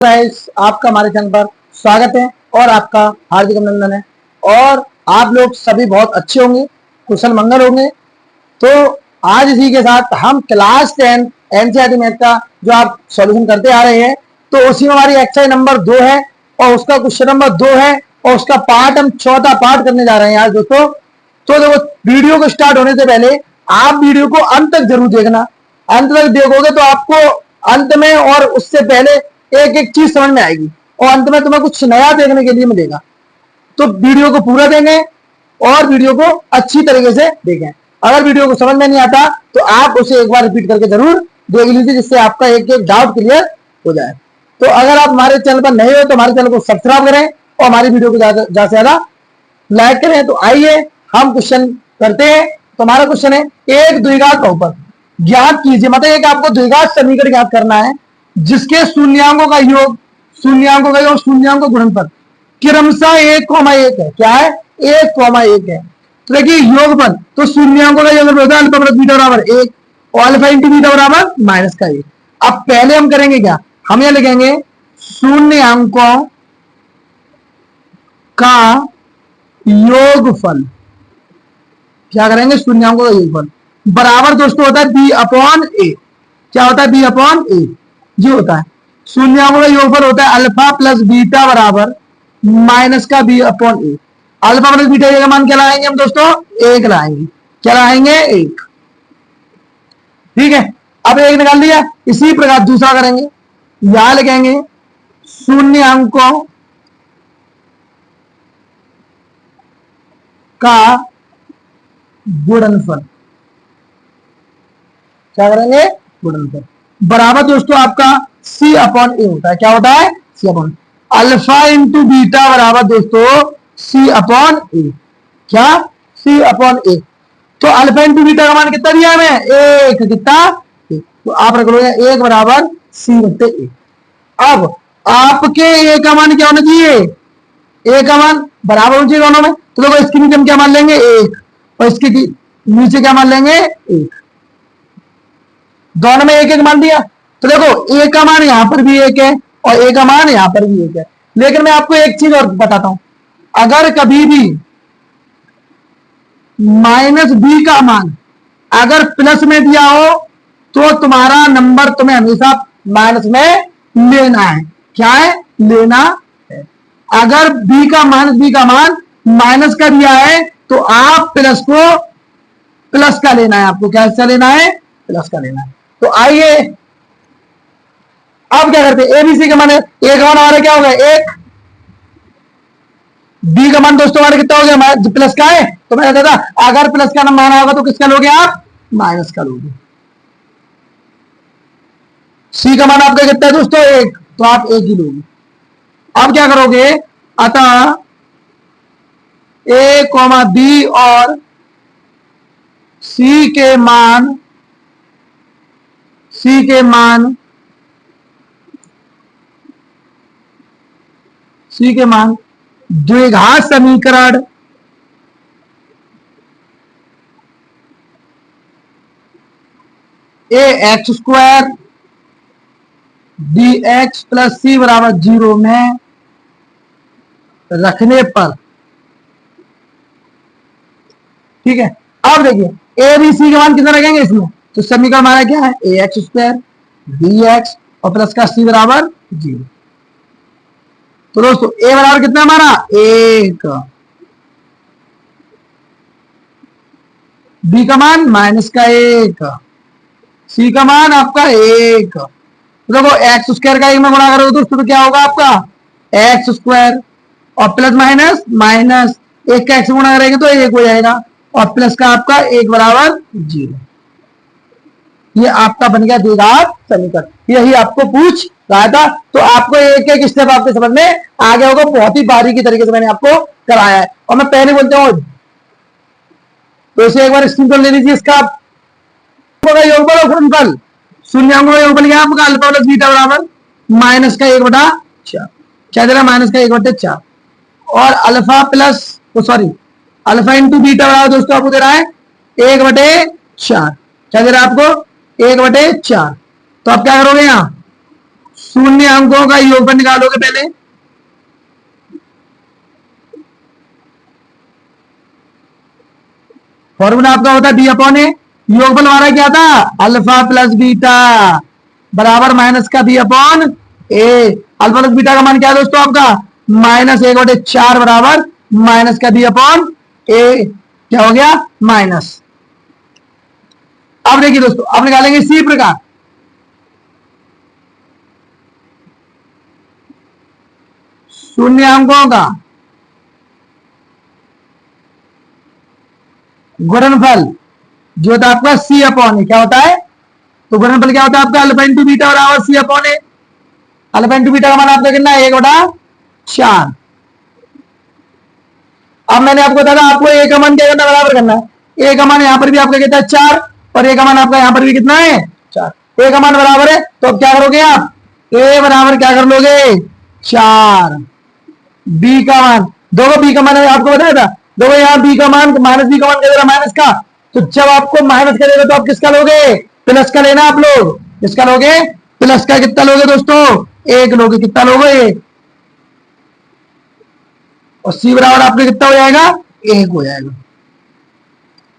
Guys, आपका हमारे channel पर स्वागत है और आपका हार्दिक अभिनंदन है। और आप लोग सभी बहुत अच्छे होंगे, कुशल मंगल होंगे। तो आज इसी के साथ हम क्लास 10 एनसीईआरटी मैथ का जो आप सॉल्यूशन करते आ रहे हैं, तो उसी में हमारी एक्सरसाइज नंबर 2 है और उसका क्वेश्चन नंबर 2 है और उसका पार्ट हम चौथा पार्ट करने जा रहे हैं आज दोस्तों। तो देखो, वीडियो को स्टार्ट होने से पहले आप वीडियो को अंत तक जरूर देखना। अंत तक देखोगे तो आपको अंत में और उससे पहले एक एक चीज समझ में आएगी और अंत में तुम्हें कुछ नया देखने के लिए मिलेगा। तो वीडियो को पूरा देंगे और वीडियो को अच्छी तरीके से देखें। अगर वीडियो को समझ में नहीं आता तो आप उसे एक बार रिपीट करके जरूर देख लीजिए, जिससे आपका एक एक डाउट क्लियर हो जाए। तो अगर आप हमारे चैनल पर नए हो तो हमारे चैनल को सब्सक्राइब करें और हमारी वीडियो को ज्यादा से ज्यादा लाइक करें। तो आइए हम क्वेश्चन करते हैं। तो हमारा क्वेश्चन है, एक द्विघात बहुपद ज्ञात कीजिए। मतलब एक आपको द्विघात समीकरण ज्ञात करना है जिसके शून्यांकों का योग, शून्यांकों का योग, शून्यांकों गुणनफल क्रमशः 1,1 है। क्या है? 1,1 है। तो देखिए योगफल, तो शून्यांकों का योग होता है अल्फा प्लस बीटा बराबर 1 और अल्फा इंटू बीटा बराबर माइनस का 1। अब पहले हम करेंगे क्या, हम यह लिखेंगे शून्यांकों का योगफल। क्या करेंगे? शून्यांकों का योगफल बराबर दोस्तों होता है बी अपॉन ए। क्या होता है? बी अपॉन ए जी होता है। शून्यांकों का योगफल होता है अल्फा प्लस बीटा बराबर माइनस का बी अपॉन ए। अल्फा प्लस बीटा का मान क्या लाएंगे हम दोस्तों? 1 लाएंगे। क्या लाएंगे? 1। ठीक है, अब 1 निकाल लिया। इसी प्रकार दूसरा करेंगे, यहां लिखेंगे शून्यांकों का गुणनफल। क्या करेंगे? गुणनफल बराबर दोस्तों आपका सी अपॉन ए होता है। क्या होता है? सी अपॉन अल्फा इंटू बीटा बराबर दोस्तों सी अपॉन ए। क्या? सी अपॉन ए। तो अल्फा इंटू बीटा का मान कितना दिया हमें? 1। कितना? 1। तो आप रख लो 1 बराबर सी बटे ए। अब आपके ए का मान क्या होना चाहिए? ए का मान बराबर होना चाहिए दोनों में। तो देखो, इसके नीचे हम क्या मान लेंगे? 1 और इसके नीचे क्या मान लेंगे? 1। दोनों में 1 1 मान दिया। तो देखो, ए का मान यहां पर भी 1 है और ए का मान यहां पर भी 1 है। लेकिन मैं आपको एक चीज और बताता हूं, अगर कभी भी माइनस बी का मान अगर प्लस में दिया हो तो तुम्हारा नंबर तुम्हें हमेशा माइनस में लेना है। क्या है? लेना है। अगर बी का मान माइनस का दिया है तो आप प्लस का लेना है। आपको क्या हिस्सा लेना है? प्लस का लेना है। तो आइए अब क्या करते हैं, एबीसी का मान है, ए का मान हमारा क्या हो गया? 1। बी का मान दोस्तों हमारा कितना हो गया? प्लस का है। तो मैंने कहता था अगर प्लस का मान होगा तो किसका लोगे आप? माइनस का लोगे। सी का मान आपका कितना है दोस्तों? 1। तो आप 1 ही लोगे। अब क्या करोगे? अतः ए कॉमा बी और सी के मान द्विघात समीकरण a x square d x plus c बराबर 0 में रखने पर, ठीक है। अब देखिए ए बी सी के मान कितना रखेंगे इसमें? तो समीकरण हमारा क्या है? ए एक्स स्क्वायर डी एक्स और प्लस का सी बराबर 0। तो दोस्तों ए बराबर कितना हमारा? 1। बी का मान माइनस का 1, सी का मान आपका 1। तो देखो एक्स स्क्वायर का 1 में गुणा करोगे दोस्तों तो क्या होगा आपका? एक्स स्क्वायर और प्लस माइनस माइनस 1 का एक्स गुणा करेंगे तो 1 हो जाएगा और प्लस का आपका 1 बराबर 0। ये आपका बन गया द्विघात समीकरण। यही आपको पूछ रहा था। तो आपको एक एक स्टेप आपके समझ में आ गया होगा। बहुत ही बारीकी तरीके से मैंने आपको कराया है और मैं पहले बोलता हूं तो इसे एक बार स्क्रीनशॉट ले लीजिए। इसका योगफल और गुणनफल, शून्यांकों का योगफल क्या आपका? अल्फा प्लस बीटा बराबर माइनस का 1/4। क्या दे रहा है? माइनस का 1/4 और alpha plus alpha into beta बराबर दोस्तों आपको दे रहा है 1/4। क्या दे रहा है आपको? 1/4। तो आप क्या करोगे? यहां शून्य अंकों का योगफल निकालोगे पहले। फॉर्मूला आपका होता है बी अपॉन ए, योगफल हमारा क्या था अल्फा प्लस बीटा बराबर माइनस का बी अपॉन ए। अल्फा प्लस बीटा का मान क्या है दोस्तों आपका -1/4 बराबर माइनस का बी अपॉन ए, क्या हो गया माइनस। अब देखिए दोस्तों अब निकालेंगे इसी प्रकार शून्य अंकों का गुणनफल जो होता है आपका सी अपॉन ए, क्या होता है तो गुणनफल क्या होता है आपका अल्फा इंटू बीटा बराबर सी अपॉन ए। अल्फा इंटू बीटा का मान आपका कितना है 1/4। अब मैंने आपको बताया आपको ए का मान क्या करना बराबर करना है, ए का मान यहां पर भी आपका कितना है 4 और ए का मान आपका यहां पर भी कितना है 4। ए का मान बराबर है तो अब क्या करोगे आप ए बराबर क्या कर लोगे 4, बी का मान देखो बी का मान आपको बताया था देखो यहाँ बी का मान माइनस बी का मान क्या माइनस का, तो जब आपको माइनस का देगा तो आप किसका लोगे प्लस का लेना आप लोग, किसका लोगे प्लस का। कितना लोगे दोस्तों एक लोगे, कितना लोगे और सी बराबर आपके कितना हो जाएगा 1 हो जाएगा।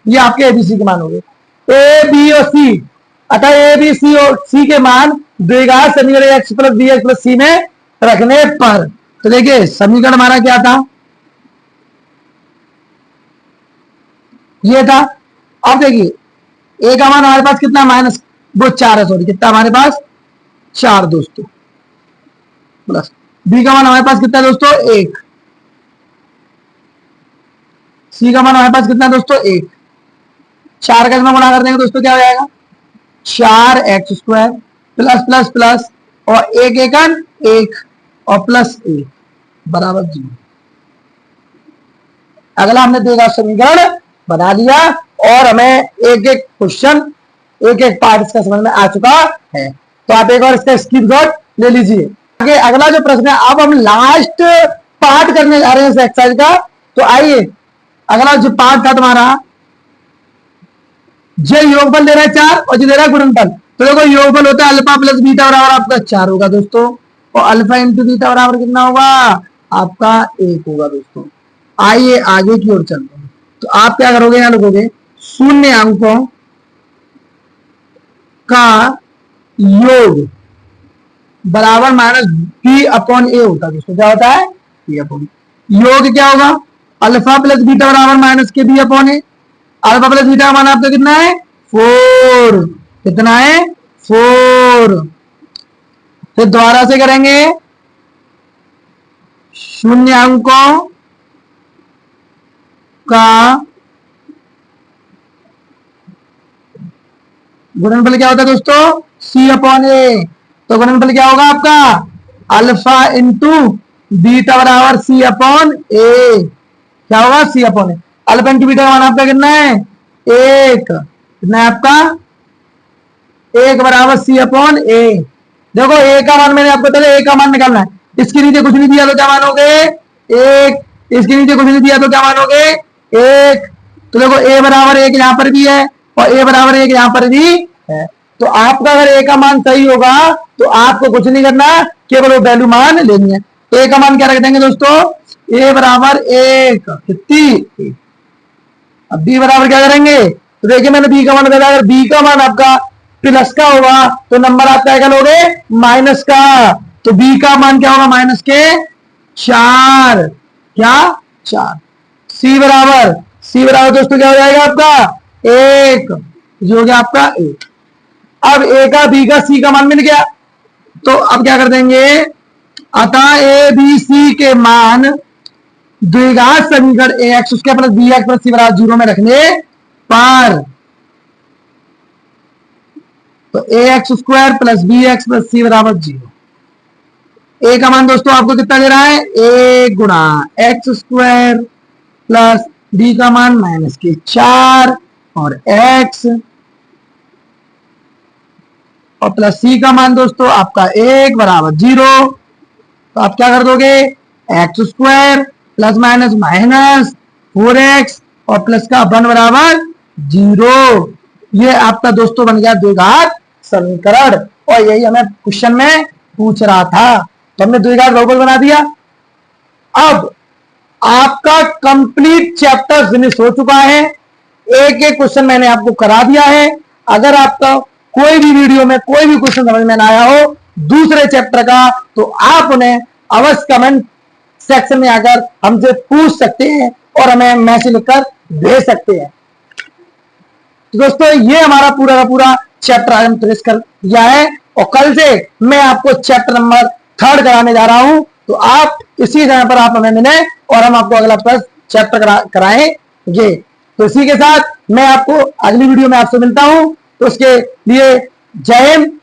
ये आपके एबीसी के मान हो गए ए बी और सी। अतः ए बी सी और सी के मान द्विघात समीकरण x plus b x plus c में रखने पर, तो देखिए समीकरण हमारा क्या था ये था। अब देखिए ए का मान हमारे पास कितना माइनस वो 4 है, सॉरी कितना हमारे पास 4 दोस्तों, प्लस बी का मान हमारे पास कितना है दोस्तों 1, सी का मान हमारे पास कितना है दोस्तों 1। 4 का इसमें गुणा कर देंगे दोस्तों क्या हो जाएगा 4x² प्लस प्लस प्लस और 1 और प्लस 1 बराबर 0। अगला हमने देखा समीकरण बना लिया और हमें एक एक क्वेश्चन एक एक पार्ट इसका समझ में आ चुका है, तो आप एक और इसका स्क्रीनशॉट ले लीजिए। आगे अगला जो प्रश्न है अब हम लास्ट पार्ट करने जा रहे हैं इस एक्सरसाइज का, तो आइए अगला जो पार्ट था तुम्हारा जो योगफल दे रहा है 4 और जो दे रहा है गुणनफल, तो देखो योगफल होता है अल्फा प्लस बीटा बराबर आपका 4 होगा दोस्तों और अल्फा इंटू बीटा बराबर कितना होगा आपका 1 होगा दोस्तों। आइए आगे की ओर चलते हैं, तो आप क्या करोगे यहां लिखोगे शून्य अंकों का योग बराबर माइनस बी अपॉन ए होता है दोस्तों, क्या होता है बी अपॉन। योग क्या होगा अल्फा प्लस बीटा बराबर माइनस के बी अपॉन ए। अल्फा प्लस बीटा का मान आपका कितना है 4, कितना है 4। फिर दोबारा से करेंगे शून्य अंकों का गुणनफल क्या होता है दोस्तों सी अपॉन ए, तो गुणनफल क्या होगा आपका अल्फा इंटू बीटा बराबर सी अपॉन ए, क्या होगा सी अपॉन ए। अल्फा इंटू बीटा का मान आपका कितना है 1, कितना है आपका 1 बराबर सी अपॉन ए। देखो ए का मान मैंने आपको बताया ए का मान निकालना है, इसके नीचे कुछ नहीं दिया तो क्या मानोगे 1, इसके नीचे कुछ नहीं दिया तो क्या मानोगे 1। तो देखो ए बराबर 1 यहाँ पर भी है और ए बराबर 1 यहाँ पर भी है, तो आपका अगर ए का मान सही होगा तो आपको कुछ नहीं करना केवल वो वैल्यू मान लेनी है। ए का मान क्या रख देंगे दोस्तों ए बराबर 1 कितनी, अब बी बराबर क्या करेंगे तो देखिए मैंने बी का मान बताया, अगर बी का मान आपका प्लस का होगा तो नंबर आपका क्या लोगे माइनस का, तो बी का मान क्या होगा माइनस के 4, क्या 4। सी बराबर दोस्तों क्या हो जाएगा आपका 1, जो हो गया आपका 1। अब ए का बी का सी का मान मिल गया, तो अब क्या कर देंगे अतः ए बी सी के मान द्विघात समीकरण ए एक्स उसके plus b x plus c बराबर 0 में रखने पर, तो a x² plus b x plus c बराबर 0। ए का मान दोस्तों आपको कितना दे रहा है 1 गुणा x² प्लस बी का मान माइनस के 4 और x और प्लस सी का मान दोस्तों आपका 1 बराबर 0। तो आप क्या कर दोगे x² plus minus minus 4x और प्लस का 1 बराबर 0। ये आपका दोस्तों बन गया द्विघात समीकरण और यही हमें क्वेश्चन में पूछ रहा था, तो हमने द्विघात बहुपद बना दिया। अब आपका कंप्लीट चैप्टर फिनिश हो चुका है, एक एक क्वेश्चन मैंने आपको करा दिया है। अगर आपका कोई भी वीडियो में कोई भी क्वेश्चन समझ में ना आया हो दूसरे चैप्टर का, तो आप उन्हें अवश्य कमेंट सेक्शन में आकर हमसे पूछ सकते हैं और हमें मैसेज लिखकर भेज सकते हैं। तो दोस्तों ये हमारा पूरा का पूरा चैप्टर आज हम फिनिश कर दिया है, और कल से मैं आपको चैप्टर नंबर 3 कराने जा रहा हूं। तो आप इसी समय पर आप हमें मिले और हम आपको अगला चैप्टर कराएंगे। तो इसी के साथ मैं आपको अगली वीडियो में आपसे मिलता हूं। तो उसके लिए जय हिंद,